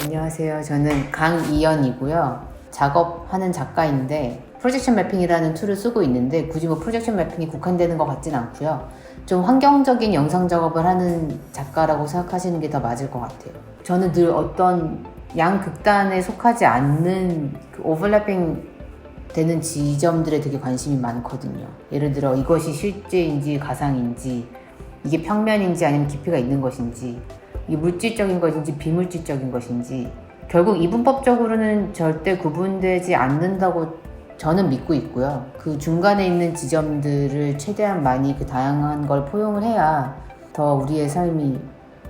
안녕하세요. 저는 강이연이고요. 작업하는 작가인데 프로젝션 매핑이라는 툴을 쓰고 있는데 굳이 프로젝션 매핑이 국한되는 것 같진 않고요. 좀 환경적인 영상 작업을 하는 작가라고 생각하시는 게 더 맞을 것 같아요. 저는 늘 어떤 양극단에 속하지 않는 그 오버래핑 되는 지점들에 되게 관심이 많거든요. 예를 들어 이것이 실제인지 가상인지, 이게 평면인지 아니면 깊이가 있는 것인지, 이게 물질적인 것인지 비물질적인 것인지, 결국 이분법적으로는 절대 구분되지 않는다고 저는 믿고 있고요. 그 중간에 있는 지점들을 최대한 많이 그 다양한 걸 포용을 해야 더 우리의 삶이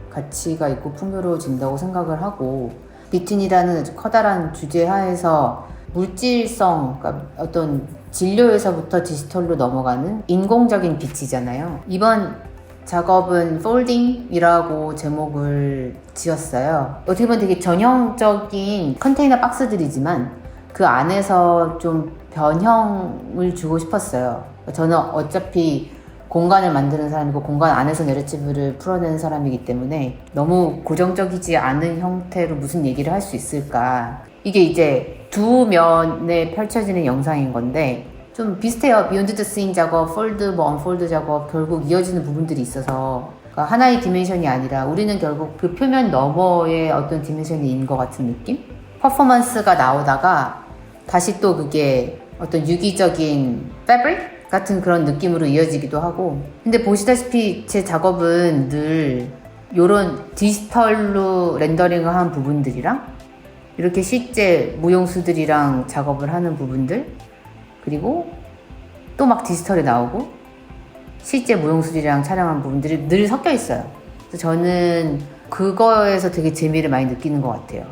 가치가 있고 풍요로워진다고 생각을 하고, 비튼이라는 커다란 주제 하에서 물질성, 그러니까 어떤 진료에서부터 디지털로 넘어가는 인공적인 빛이잖아요. 이번 작업은 폴딩이라고 제목을 지었어요. 어떻게 보면 되게 전형적인 컨테이너 박스들이지만 그 안에서 좀 변형을 주고 싶었어요. 저는 어차피 공간을 만드는 사람이고 공간 안에서 내러티브를 풀어내는 사람이기 때문에 너무 고정적이지 않은 형태로 무슨 얘기를 할 수 있을까. 이게 이제 두 면에 펼쳐지는 영상인 건데 좀 비슷해요. 비욘드 더 씬 작업, 폴드, 언폴드 작업, 결국 이어지는 부분들이 있어서, 그러니까 하나의 디멘션이 아니라 우리는 결국 그 표면 너머의 어떤 디멘션인 것 같은 느낌? 퍼포먼스가 나오다가 다시 또 그게 어떤 유기적인 패브릭 같은 그런 느낌으로 이어지기도 하고. 근데 보시다시피 제 작업은 늘 요런 디지털로 렌더링을 한 부분들이랑 이렇게 실제 무용수들이랑 작업을 하는 부분들, 그리고 또 막 디지털에 나오고 실제 무용수들이랑 촬영한 부분들이 늘 섞여 있어요. 그래서 저는 그거에서 되게 재미를 많이 느끼는 것 같아요.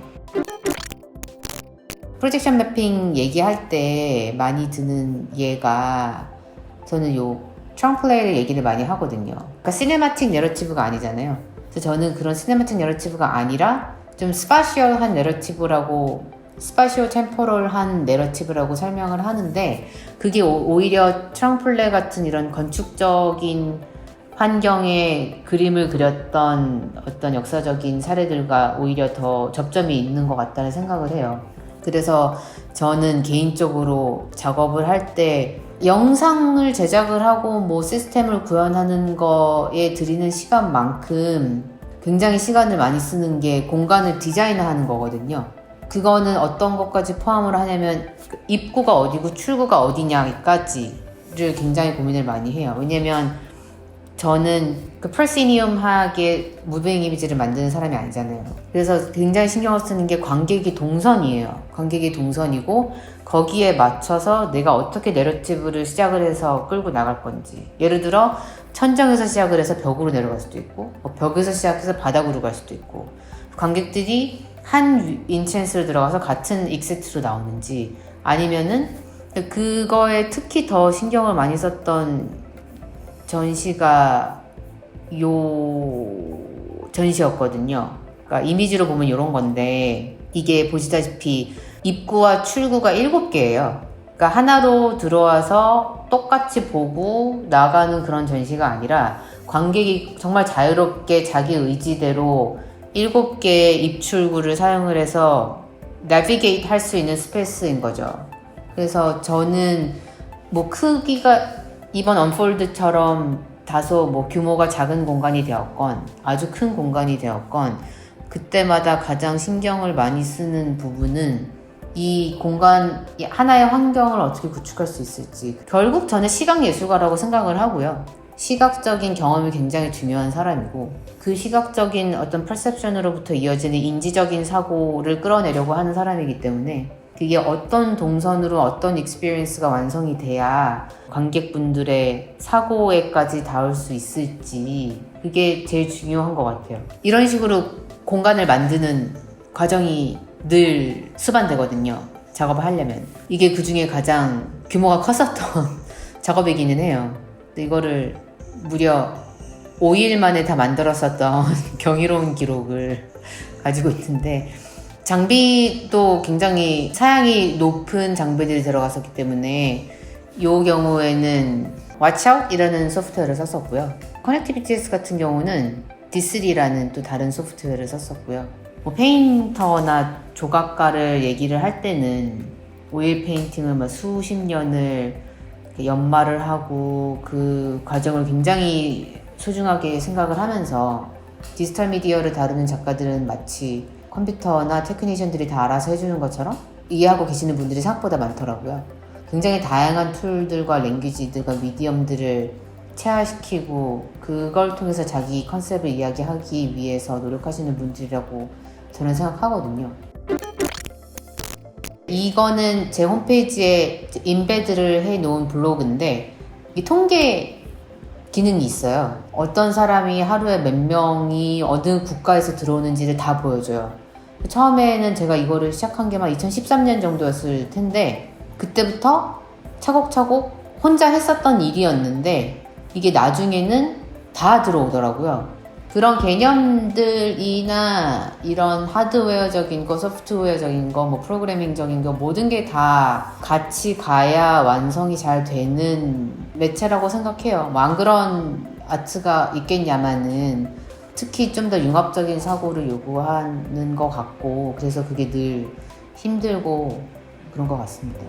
프로젝션 매핑 얘기할 때 많이 드는 예가, 저는 요 트렁플레이를 얘기를 많이 하거든요. 그러니까 시네마틱 내러티브가 아니잖아요. 그래서 저는 그런 시네마틱 내러티브가 아니라 좀 스파시얼한 내러티브라고, 스파시오 템포럴한 내러티브라고 설명을 하는데, 그게 오히려 트렁플레 같은 이런 건축적인 환경에 그림을 그렸던 어떤 역사적인 사례들과 오히려 더 접점이 있는 것 같다는 생각을 해요. 그래서 저는 개인적으로 작업을 할 때 영상을 제작을 하고 뭐 시스템을 구현하는 거에 들이는 시간만큼 굉장히 시간을 많이 쓰는 게 공간을 디자인하는 거거든요. 그거는 어떤 것까지 포함을 하냐면 입구가 어디고 출구가 어디냐까지를 굉장히 고민을 많이 해요. 왜냐면 저는 그 프로시니움하게 무빙 이미지를 만드는 사람이 아니잖아요. 그래서 굉장히 신경을 쓰는 게 관객이 동선이에요. 관객이 동선이고 거기에 맞춰서 내가 어떻게 내러티브를 시작을 해서 끌고 나갈 건지. 예를 들어 천정에서 시작을 해서 벽으로 내려갈 수도 있고, 벽에서 시작해서 바닥으로 갈 수도 있고, 관객들이 한 인첸스로 들어가서 같은 익세트로 나오는지, 아니면은 그거에 특히 더 신경을 많이 썼던 전시가 요 전시였거든요. 그러니까 이미지로 보면 이런 건데, 이게 보시다시피 입구와 출구가 7개예요. 그러니까 하나로 들어와서 똑같이 보고 나가는 그런 전시가 아니라 관객이 정말 자유롭게 자기 의지대로 7개의 입출구를 사용을 해서 내비게이트 할 수 있는 스페이스인 거죠. 그래서 저는 뭐 크기가 이번 언폴드처럼 다소 뭐 규모가 작은 공간이 되었건 아주 큰 공간이 되었건, 그때마다 가장 신경을 많이 쓰는 부분은 이 공간 하나의 환경을 어떻게 구축할 수 있을지. 결국 저는 시각예술가라고 생각을 하고요. 시각적인 경험이 굉장히 중요한 사람이고, 그 시각적인 어떤 퍼셉션으로부터 이어지는 인지적인 사고를 끌어내려고 하는 사람이기 때문에, 그게 어떤 동선으로 어떤 익스피리언스가 완성이 돼야 관객분들의 사고에까지 닿을 수 있을지, 그게 제일 중요한 것 같아요. 이런 식으로 공간을 만드는 과정이 늘 수반되거든요. 작업을 하려면. 이게 그 중에 가장 규모가 컸었던 작업이기는 해요. 이거를 무려 5일 만에 다 만들었었던 경이로운 기록을 가지고 있는데, 장비도 굉장히 사양이 높은 장비들이 들어갔었기 때문에 이 경우에는 Watchout 이라는 소프트웨어를 썼었고요. 커넥티비티스 같은 경우는 D3라는 또 다른 소프트웨어를 썼었고요. 뭐 페인터나 조각가를 얘기를 할 때는 오일 페인팅을 막 수십 년을 연마를 하고 그 과정을 굉장히 소중하게 생각을 하면서 디지털 미디어를 다루는 작가들은 마치 컴퓨터나 테크니션들이 다 알아서 해주는 것처럼 이해하고 계시는 분들이 생각보다 많더라고요. 굉장히 다양한 툴들과 랭귀지들과 미디엄들을 체화시키고 그걸 통해서 자기 컨셉을 이야기하기 위해서 노력하시는 분들이라고 저는 생각하거든요. 이거는 제 홈페이지에 인베드를 해놓은 블로그인데 이 통계 기능이 있어요. 어떤 사람이 하루에 몇 명이 어느 국가에서 들어오는지를 다 보여줘요. 처음에는 제가 이거를 시작한 게 막 2013년 정도였을 텐데 그때부터 차곡차곡 혼자 했었던 일이었는데 이게 나중에는 다 들어오더라고요. 그런 개념들이나 이런 하드웨어적인 거, 소프트웨어적인 거, 뭐 프로그래밍적인 거 모든 게 다 같이 가야 완성이 잘 되는 매체라고 생각해요. 뭐 안 그런 아트가 있겠냐마는 특히 좀 더 융합적인 사고를 요구하는 것 같고 그래서 그게 늘 힘들고 그런 것 같습니다.